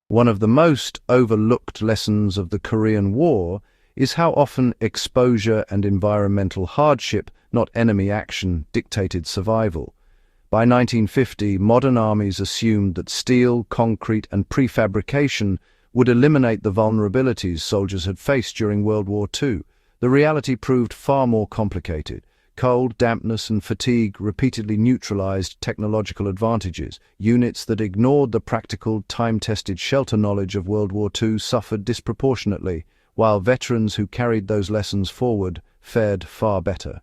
One of the most overlooked lessons of the Korean War is how often exposure and environmental hardship, not enemy action, dictated survival. By 1950, modern armies assumed that steel, concrete, and prefabrication would eliminate the vulnerabilities soldiers had faced during World War II. The reality proved far more complicated. Cold, dampness, and fatigue repeatedly neutralized technological advantages. Units that ignored the practical, time-tested shelter knowledge of World War II suffered disproportionately, while veterans who carried those lessons forward fared far better.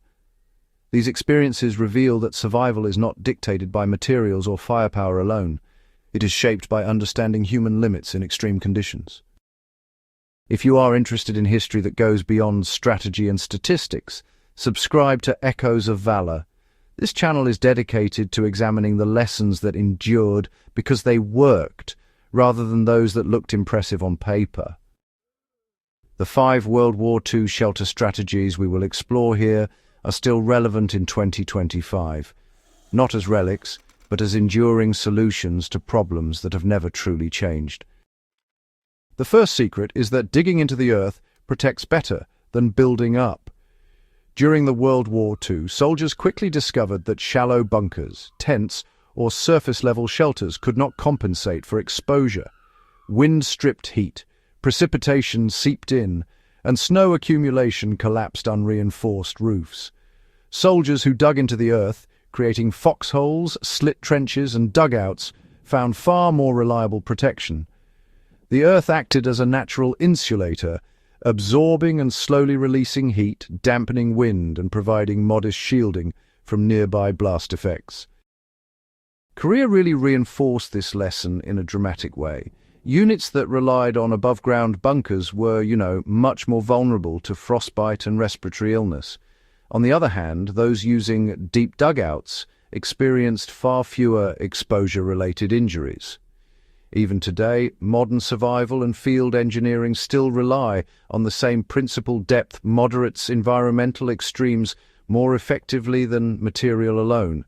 These experiences reveal that survival is not dictated by materials or firepower alone. It is shaped by understanding human limits in extreme conditions. If you are interested in history that goes beyond strategy and statistics, subscribe to Echoes of Valor. This channel is dedicated to examining the lessons that endured because they worked, rather than those that looked impressive on paper. The 5 World War II shelter strategies we will explore here are still relevant in 2025, not as relics, but as enduring solutions to problems that have never truly changed. The first secret is that digging into the earth protects better than building up. During the World War II, soldiers quickly discovered that shallow bunkers, tents, or surface-level shelters could not compensate for exposure. Wind stripped heat, precipitation seeped in, and snow accumulation collapsed unreinforced roofs. Soldiers who dug into the earth, creating foxholes, slit trenches, and dugouts, found far more reliable protection. The earth acted as a natural insulator, absorbing and slowly releasing heat, dampening wind, and providing modest shielding from nearby blast effects. Korea really reinforced this lesson in a dramatic way. Units that relied on above-ground bunkers were, much more vulnerable to frostbite and respiratory illness. On the other hand, those using deep dugouts experienced far fewer exposure-related injuries. Even today, modern survival and field engineering still rely on the same principle: depth moderates environmental extremes more effectively than material alone.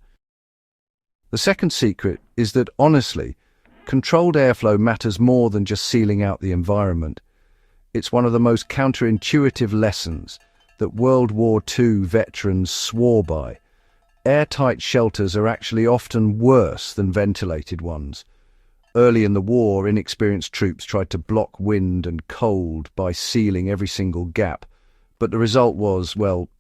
The second secret is that, honestly, controlled airflow matters more than just sealing out the environment. It's one of the most counterintuitive lessons that World War II veterans swore by. Airtight shelters are actually often worse than ventilated ones. Early in the war, inexperienced troops tried to block wind and cold by sealing every single gap, but the result was,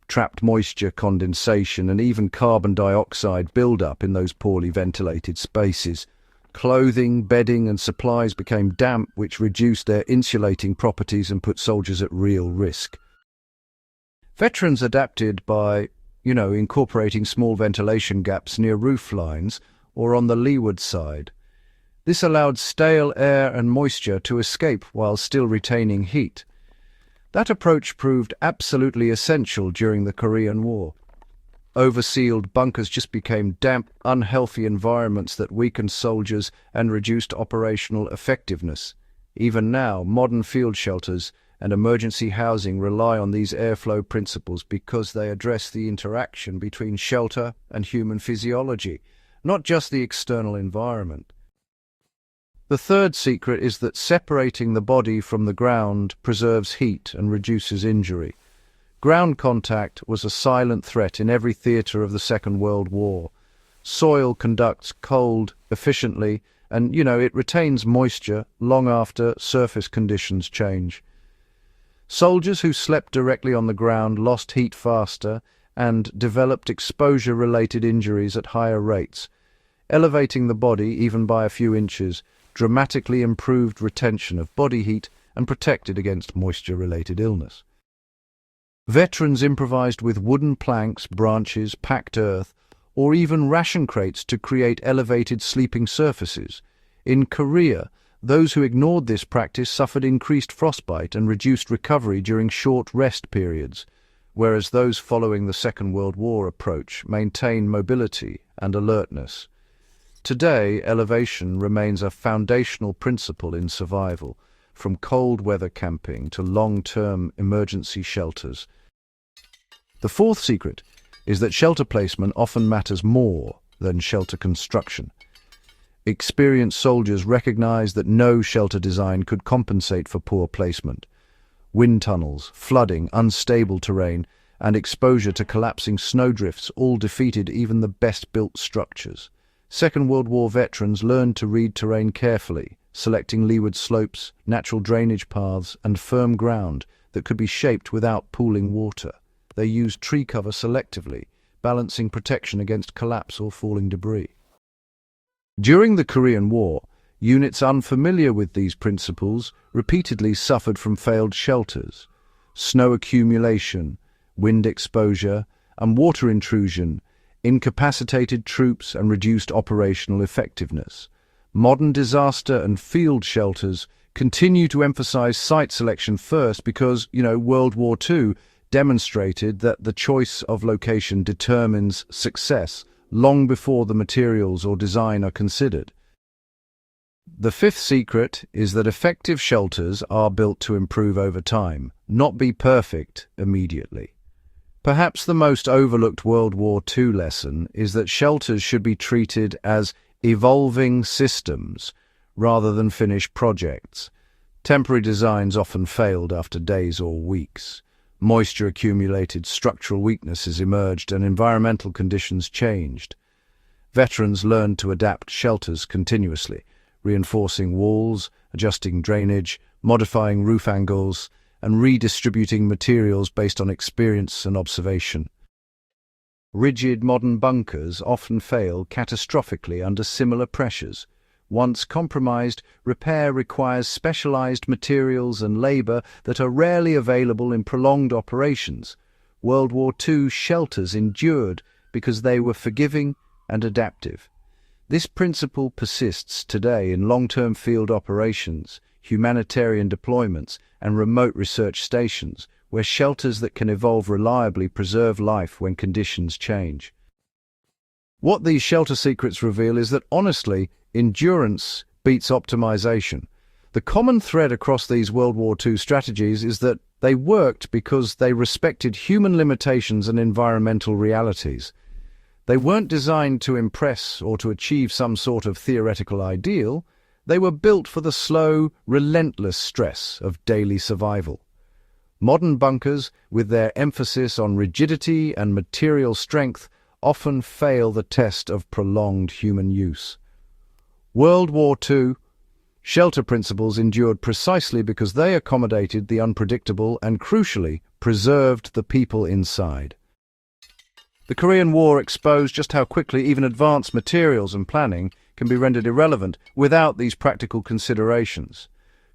trapped moisture, condensation, and even carbon dioxide buildup in those poorly ventilated spaces. Clothing, bedding, and supplies became damp, which reduced their insulating properties and put soldiers at real risk. Veterans adapted by, incorporating small ventilation gaps near roof lines or on the leeward side. This allowed stale air and moisture to escape while still retaining heat. That approach proved absolutely essential during the Korean War. Oversealed bunkers just became damp, unhealthy environments that weakened soldiers and reduced operational effectiveness. Even now, modern field shelters and emergency housing rely on these airflow principles because they address the interaction between shelter and human physiology, not just the external environment. The third secret is that separating the body from the ground preserves heat and reduces injury. Ground contact was a silent threat in every theater of the Second World War. Soil conducts cold efficiently, and, it retains moisture long after surface conditions change. Soldiers who slept directly on the ground lost heat faster and developed exposure-related injuries at higher rates. Elevating the body, even by a few inches, dramatically improved retention of body heat and protected against moisture-related illness. Veterans improvised with wooden planks, branches, packed earth, or even ration crates to create elevated sleeping surfaces. In Korea, those who ignored this practice suffered increased frostbite and reduced recovery during short rest periods, whereas those following the Second World War approach maintained mobility and alertness. Today, elevation remains a foundational principle in survival, from cold weather camping to long-term emergency shelters. The fourth secret is that shelter placement often matters more than shelter construction. Experienced soldiers recognized that no shelter design could compensate for poor placement. Wind tunnels, flooding, unstable terrain, and exposure to collapsing snowdrifts all defeated even the best-built structures. Second World War veterans learned to read terrain carefully, selecting leeward slopes, natural drainage paths, and firm ground that could be shaped without pooling water. They used tree cover selectively, balancing protection against collapse or falling debris. During the Korean War, units unfamiliar with these principles repeatedly suffered from failed shelters. Snow accumulation, wind exposure, and water intrusion incapacitated troops and reduced operational effectiveness. Modern disaster and field shelters continue to emphasize site selection first because, World War II demonstrated that the choice of location determines success long before the materials or design are considered. The fifth secret is that effective shelters are built to improve over time, not be perfect immediately. Perhaps the most overlooked World War II lesson is that shelters should be treated as evolving systems rather than finished projects. Temporary designs often failed after days or weeks. Moisture-accumulated structural weaknesses emerged and environmental conditions changed. Veterans learned to adapt shelters continuously, reinforcing walls, adjusting drainage, modifying roof angles, and redistributing materials based on experience and observation. Rigid modern bunkers often fail catastrophically under similar pressures. Once compromised, repair requires specialized materials and labor that are rarely available in prolonged operations. World War II shelters endured because they were forgiving and adaptive. This principle persists today in long-term field operations, humanitarian deployments, and remote research stations, where shelters that can evolve reliably preserve life when conditions change. What these shelter secrets reveal is that, honestly, endurance beats optimization. The common thread across these World War II strategies is that they worked because they respected human limitations and environmental realities. They weren't designed to impress or to achieve some sort of theoretical ideal. They were built for the slow, relentless stress of daily survival. Modern bunkers, with their emphasis on rigidity and material strength, often fail the test of prolonged human use. World War II shelter principles endured precisely because they accommodated the unpredictable and, crucially, preserved the people inside. The Korean War exposed just how quickly even advanced materials and planning can be rendered irrelevant without these practical considerations.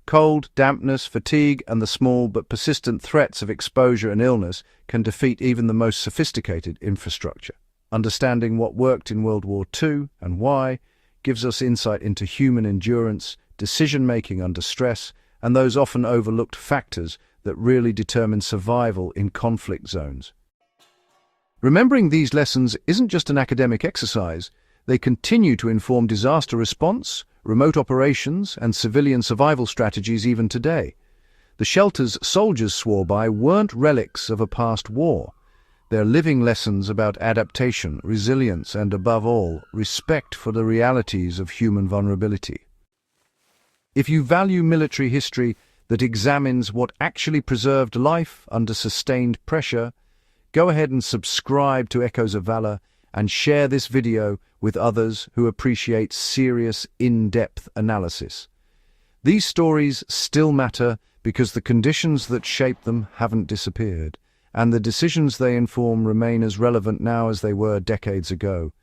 Cold, dampness, fatigue, and the small but persistent threats of exposure and illness can defeat even the most sophisticated infrastructure. Understanding what worked in World War II and why gives us insight into human endurance, decision-making under stress, and those often overlooked factors that really determine survival in conflict zones. Remembering these lessons isn't just an academic exercise. They continue to inform disaster response, remote operations, and civilian survival strategies even today. The shelters soldiers swore by weren't relics of a past war. They're living lessons about adaptation, resilience, and, above all, respect for the realities of human vulnerability. If you value military history that examines what actually preserved life under sustained pressure, go ahead and subscribe to Echoes of Valor and share this video with others who appreciate serious, in-depth analysis. These stories still matter because the conditions that shape them haven't disappeared, and the decisions they inform remain as relevant now as they were decades ago.